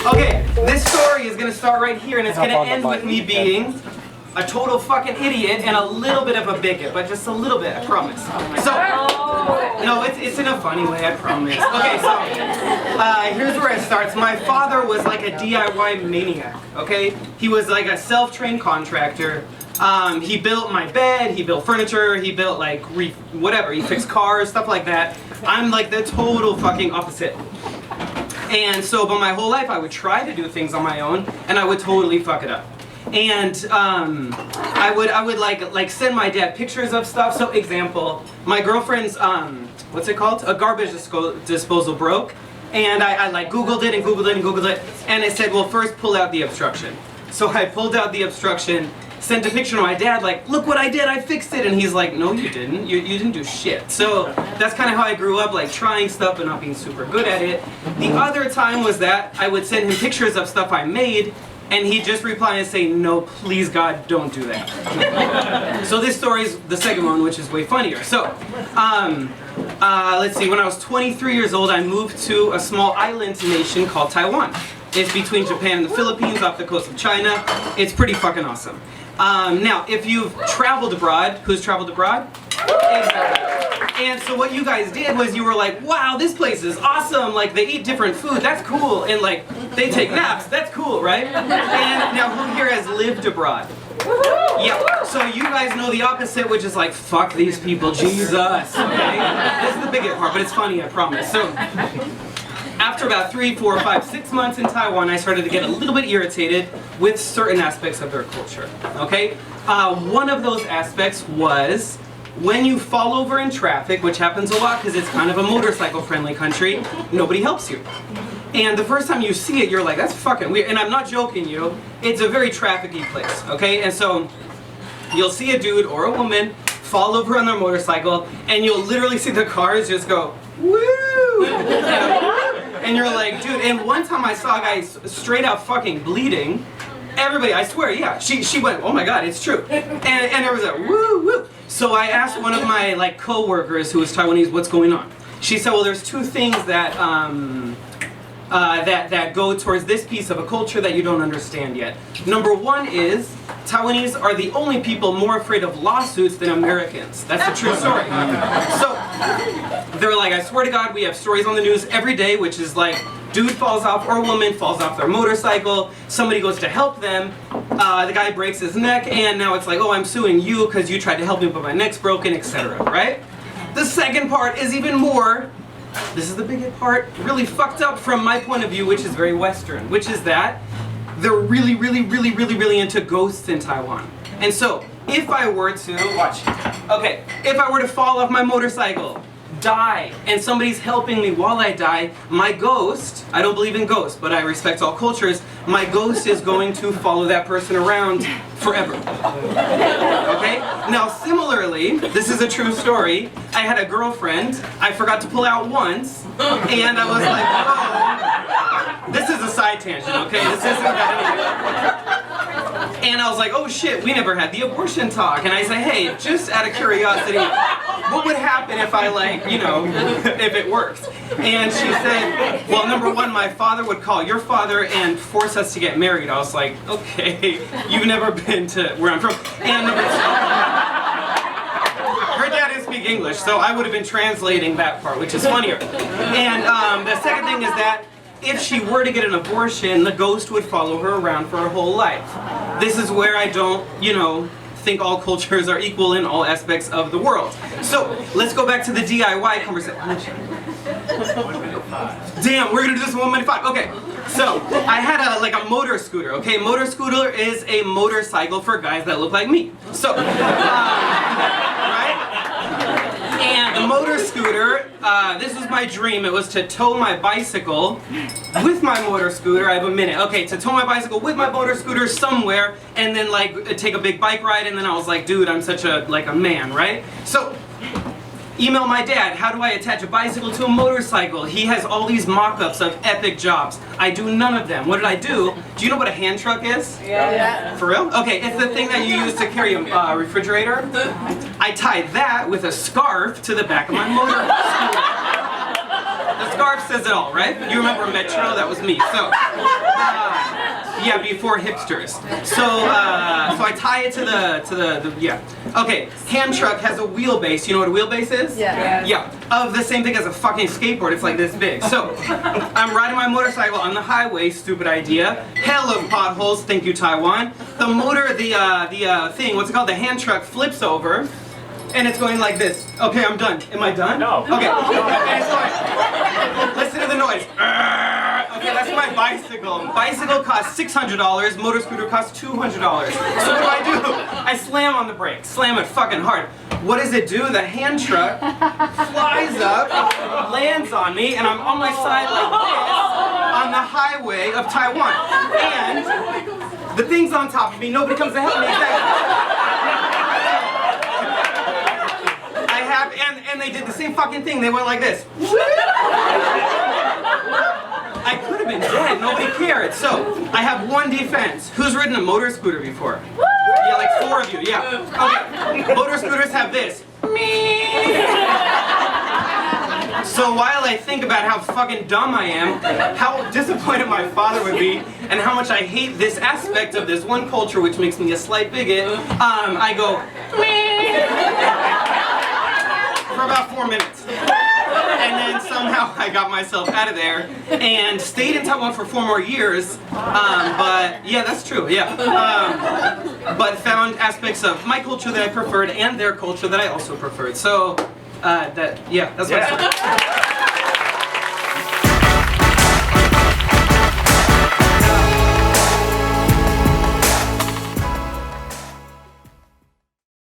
Okay, this story is gonna start right here, and it's gonna end with me being a total fucking idiot and a little bit of a bigot, but just a little bit, I promise. So, no, it's in a funny way, I promise. Okay, so, here's where it starts. My father was like a DIY maniac, okay? He was like a self-trained contractor. He built my bed, he built furniture, he built like, whatever, he fixed cars, stuff like that. I'm like the total fucking opposite. And so, but my whole life I would try to do things on my own, and I would totally fuck it up. And I would like send my dad pictures of stuff. So example, my girlfriend's what's it called? A garbage disposal broke, and I like Googled it and Googled it and Googled it, and it said, well, first pull out the obstruction. So I pulled out the obstruction, sent a picture to my dad, like, look what I did, I fixed it, and he's like, no, you didn't. You didn't do shit. So that's kind of how I grew up, like trying stuff but not being super good at it. The other time was that I would send him pictures of stuff I made, and he'd just reply and say, no, please God, don't do that. So this story's the second one, which is way funnier. So, let's see, when I was 23 years old, I moved to a small island nation called Taiwan. It's between Japan and the Philippines, off the coast of China. It's pretty fucking awesome. Now, if you've traveled abroad, who's traveled abroad? Exactly. And so what you guys did was you were like, wow, this place is awesome, like they eat different food, that's cool, and like they take naps, that's cool, right? And now who here has lived abroad? Yeah, so you guys know the opposite, which is like, fuck these people, Jesus, okay? This is the biggest part, but it's funny, I promise. So, after about 3, 4, 5, 6 months in Taiwan, I started to get a little bit irritated with certain aspects of their culture, okay? One of those aspects was when you fall over in traffic, which happens a lot because it's kind of a motorcycle-friendly country, nobody helps you. And the first time you see it, you're like, that's fucking weird. And I'm not joking you, it's a very trafficky place, okay? And so, you'll see a dude or a woman fall over on their motorcycle, and you'll literally see the cars just go, woo! And you're like, dude, and one time I saw a guy straight out fucking bleeding. Everybody, I swear, yeah, she went, oh my God, it's true. And there was a woo, woo. So I asked one of my like co-workers who was Taiwanese, what's going on? She said, well, there's two things that, that go towards this piece of a culture that you don't understand yet. Number one is, Taiwanese are the only people more afraid of lawsuits than Americans. That's a true story. So, they're like, I swear to God, we have stories on the news every day, which is like, dude falls off or woman falls off their motorcycle, somebody goes to help them, the guy breaks his neck, and now it's like, oh, I'm suing you because you tried to help me but my neck's broken, etc., right? The second part is even more, this is the biggest part, really fucked up from my point of view, which is very Western, which is that they're really into ghosts in Taiwan. And so, if I were to, if I were to fall off my motorcycle, die, and somebody's helping me while I die, my ghost, I don't believe in ghosts, but I respect all cultures, my ghost is going to follow that person around forever. Okay? Now similarly, this is a true story, I had a girlfriend, I forgot to pull out once, and I was like, oh, this is a side tangent, okay? This isn't that anyway. And I was like, oh shit, we never had the abortion talk. And I said, hey, just out of curiosity, what would happen if I like, you know, if it worked? And she said, well, number one, my father would call your father and force us to get married. I was like, okay, you've never been to where I'm from. And number two, her dad didn't speak English, so I would have been translating that part, which is funnier. And the second thing is that if she were to get an abortion, the ghost would follow her around for her whole life. This is where I don't, you know, think all cultures are equal in all aspects of the world. So, let's go back to the DIY conversation. Damn, we're gonna do this in 1 minute 5. Okay, so I had a motor scooter. Okay, motor scooter is a motorcycle for guys that look like me. So, right? And the motor scooter, this was my dream. It was to tow my bicycle with my motor scooter. I have a minute. Okay, to tow my bicycle with my motor scooter somewhere, and then like take a big bike ride. And then I was like, dude, I'm such a man, right? So, email my dad. How do I attach a bicycle to a motorcycle? He has all these mock-ups of epic jobs. I do none of them. What did I do? Do you know what a hand truck is? Yeah. For real? Okay, it's the thing that you use to carry a refrigerator. I tied that with a scarf to the back of my motor scooter. The scarf says it all, right? You remember Metro? That was me. So, yeah, before hipsters. So I tie it to the yeah. Okay, hand truck has a wheelbase. You know what a wheelbase is? Yeah. Yeah, of the same thing as a fucking skateboard. It's like this big. So, I'm riding my motorcycle on the highway. Stupid idea. Hell of potholes. Thank you, Taiwan. The motor, the thing, what's it called? The hand truck flips over. And it's going like this. Okay, I'm done. Am I done? No. Okay. And it's going. Listen to the noise. Okay, that's my bicycle. Bicycle costs $600. Motor scooter costs $200. So what do? I slam on the brakes. Slam it fucking hard. What does it do? The hand truck flies up, lands on me, and I'm on my side like this on the highway of Taiwan. And the thing's on top of me. Nobody comes to help me. And they did the same fucking thing. They went like this. I could have been dead. Nobody cared. So I have one defense. Who's ridden a motor scooter before? Yeah, like 4 of you. Yeah. Okay. Motor scooters have this. So while I think about how fucking dumb I am, how disappointed my father would be, and how much I hate this aspect of this one culture, which makes me a slight bigot, I go. For about 4 minutes. And then somehow I got myself out of there and stayed in Taiwan for 4 more years. But yeah, that's true, yeah. But found aspects of my culture that I preferred and their culture that I also preferred. So, that's my story.